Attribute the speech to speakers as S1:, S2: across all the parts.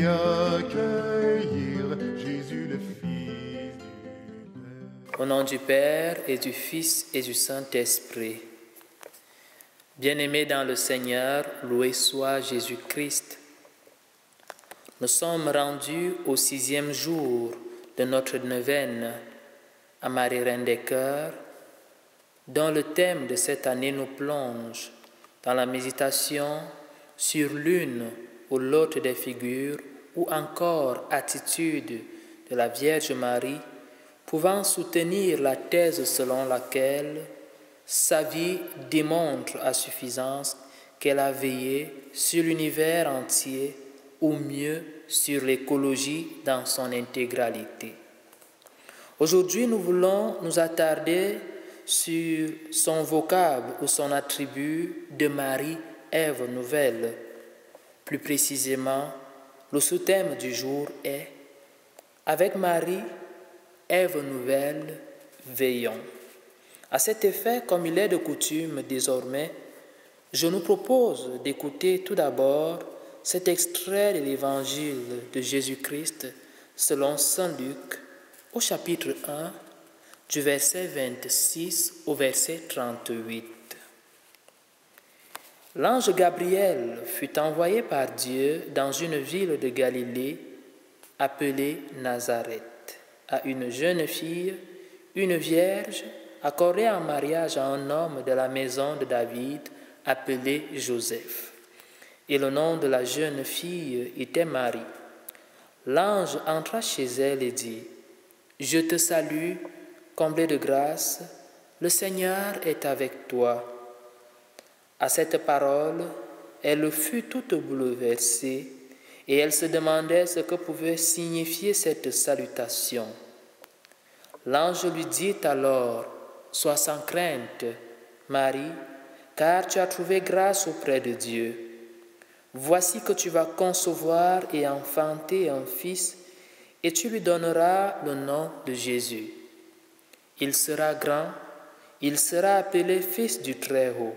S1: et accueillir Jésus le Fils du Père.
S2: Au nom du Père et du Fils et du Saint-Esprit. Bien-aimés dans le Seigneur, loué soit Jésus-Christ. Nous sommes rendus au 6e jour de notre neuvaine à Marie Reine des Cœurs, dont le thème de cette année nous plonge dans la méditation sur l'une ou l'autre des figures ou encore attitudes de la Vierge Marie, pouvant soutenir la thèse selon laquelle sa vie démontre à suffisance qu'elle a veillé sur l'univers entier, ou mieux sur l'écologie dans son intégralité. Aujourd'hui, nous voulons nous attarder sur son vocable ou son attribut de Marie, Ève nouvelle. Plus précisément, le sous-thème du jour est « Avec Marie, Ève nouvelle, veillons ». À cet effet, comme il est de coutume désormais, je nous propose d'écouter tout d'abord cet extrait de l'Évangile de Jésus-Christ selon saint Luc au chapitre 1, du verset 26 au verset 38. L'ange Gabriel fut envoyé par Dieu dans une ville de Galilée appelée Nazareth, à une jeune fille, une vierge, accordée en mariage à un homme de la maison de David appelé Joseph. Et le nom de la jeune fille était Marie. L'ange entra chez elle et dit « Je te salue, comblée de grâce, le Seigneur est avec toi. » À cette parole, elle fut toute bouleversée et elle se demandait ce que pouvait signifier cette salutation. L'ange lui dit alors « Sois sans crainte, Marie, car tu as trouvé grâce auprès de Dieu. Voici que tu vas concevoir et enfanter un fils, et tu lui donneras le nom de Jésus. Il sera grand, il sera appelé Fils du Très-Haut.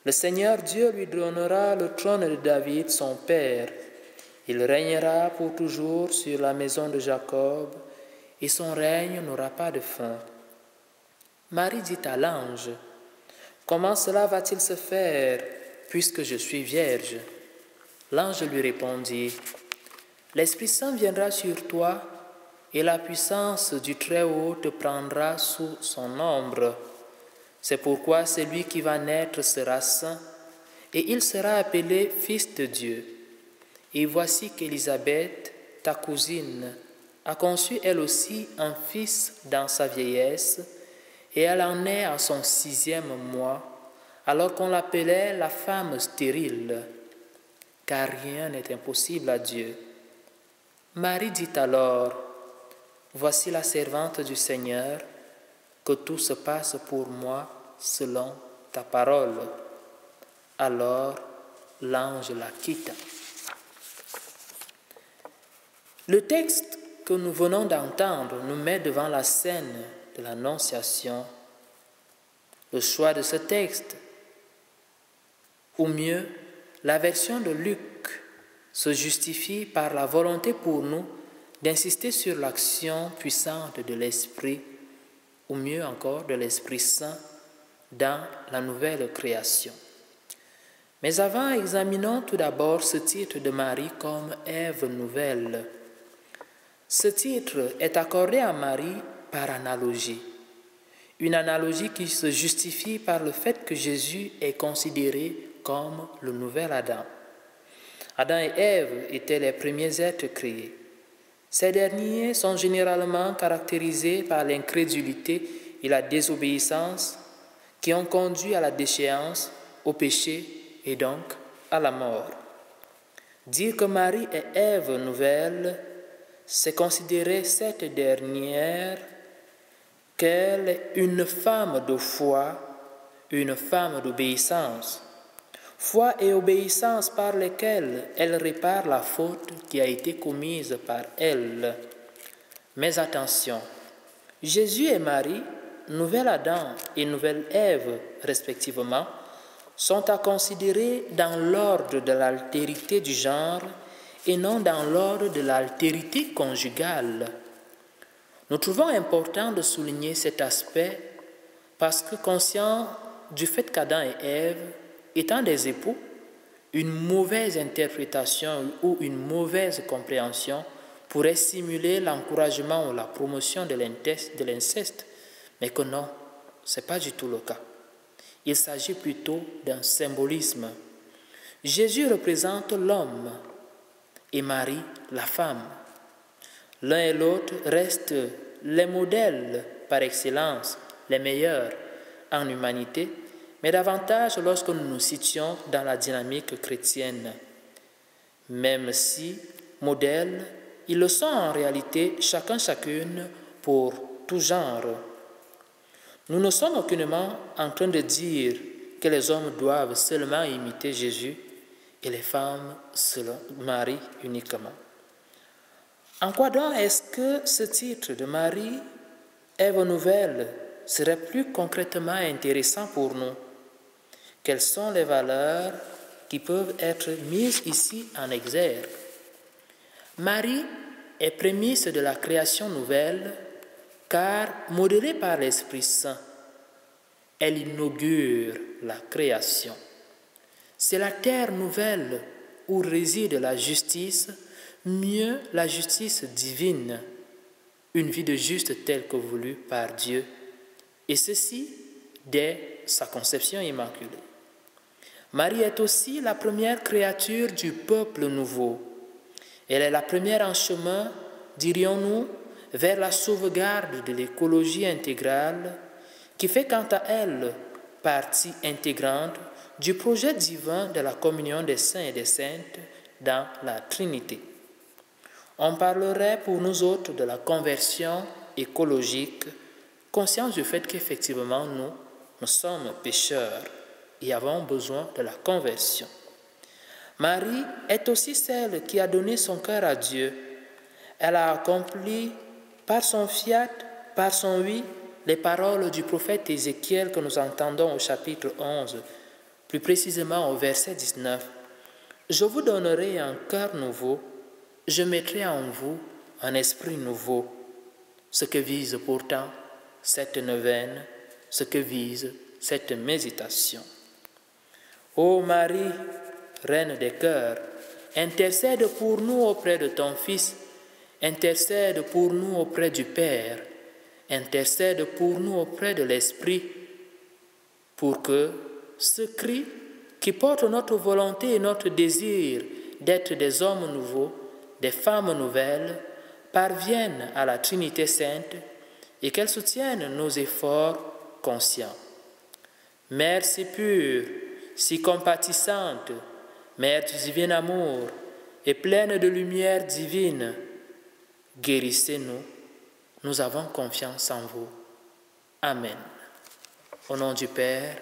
S2: Le Seigneur Dieu lui donnera le trône de David, son père. Il régnera pour toujours sur la maison de Jacob, et son règne n'aura pas de fin. » Marie dit à l'ange, « Comment cela va-t-il se faire, puisque je suis vierge ?» L'ange lui répondit, « L'Esprit Saint viendra sur toi, et la puissance du Très-Haut te prendra sous son ombre. C'est pourquoi celui qui va naître sera saint, et il sera appelé Fils de Dieu. Et voici qu'Élisabeth, ta cousine, a conçu elle aussi un fils dans sa vieillesse, et elle en est à son 6e mois, alors qu'on l'appelait la femme stérile, car rien n'est impossible à Dieu. Marie dit alors, « Voici la servante du Seigneur, que tout se passe pour moi selon ta parole. » Alors l'ange la quitta. Le texte que nous venons d'entendre nous met devant la scène de l'Annonciation. Le choix de ce texte, ou mieux, la version de Luc, se justifie par la volonté pour nous d'insister sur l'action puissante de l'Esprit, ou mieux encore de l'Esprit Saint, dans la nouvelle création. Mais avant, examinons tout d'abord ce titre de Marie comme Ève nouvelle. Ce titre est accordé à Marie par analogie. Une analogie qui se justifie par le fait que Jésus est considéré comme le nouvel Adam. Adam et Ève étaient les premiers êtres créés. Ces derniers sont généralement caractérisés par l'incrédulité et la désobéissance qui ont conduit à la déchéance, au péché et donc à la mort. Dire que Marie est Ève nouvelle, c'est considérer cette dernière qu'elle est une femme de foi, une femme d'obéissance. Foi et obéissance par lesquelles elle répare la faute qui a été commise par elle. Mais attention, Jésus et Marie, nouvel Adam et nouvelle Ève respectivement, sont à considérer dans l'ordre de l'altérité du genre et non dans l'ordre de l'altérité conjugale. Nous trouvons important de souligner cet aspect parce que conscients du fait qu'Adam et Ève, étant des époux, une mauvaise interprétation ou une mauvaise compréhension pourrait simuler l'encouragement ou la promotion de l'inceste, mais que non, ce n'est pas du tout le cas. Il s'agit plutôt d'un symbolisme. Jésus représente l'homme et Marie la femme. L'un et l'autre restent les modèles par excellence, les meilleurs en humanité, mais davantage lorsque nous nous situons dans la dynamique chrétienne. Même si modèles, ils le sont en réalité chacune pour tout genre. Nous ne sommes aucunement en train de dire que les hommes doivent seulement imiter Jésus et les femmes selon Marie uniquement. En quoi donc est-ce que ce titre de Marie, Ève nouvelle, serait plus concrètement intéressant pour nous? Quelles sont les valeurs qui peuvent être mises ici en exergue? Marie est prémisse de la création nouvelle, car modérée par l'Esprit Saint, elle inaugure la création. C'est la terre nouvelle où réside la justice, mieux la justice divine, une vie de juste telle que voulue par Dieu, et ceci dès sa conception immaculée. Marie est aussi la première créature du peuple nouveau. Elle est la première en chemin, dirions-nous, vers la sauvegarde de l'écologie intégrale, qui fait quant à elle partie intégrante du projet divin de la communion des saints et des saintes dans la Trinité. On parlerait pour nous autres de la conversion écologique, conscients du fait qu'effectivement nous sommes pécheurs et avons besoin de la conversion. Marie est aussi celle qui a donné son cœur à Dieu. Elle a accompli par son fiat, par son oui, les paroles du prophète Ézéchiel que nous entendons au chapitre 11, plus précisément au verset 19. « Je vous donnerai un cœur nouveau, je mettrai en vous un esprit nouveau. » Ce que vise pourtant cette neuvaine, ce que vise cette méditation. Ô Marie, Reine des cœurs, intercède pour nous auprès de ton Fils, intercède pour nous auprès du Père, intercède pour nous auprès de l'Esprit, pour que ce cri qui porte notre volonté et notre désir d'être des hommes nouveaux, des femmes nouvelles, parvienne à la Trinité sainte et qu'elle soutienne nos efforts conscients. Mère si pure, si compatissante, Mère du divin amour et pleine de lumière divine, guérissez-nous, nous avons confiance en vous. Amen. Au nom du Père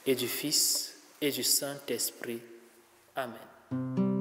S2: et du Fils et du Saint-Esprit. Amen.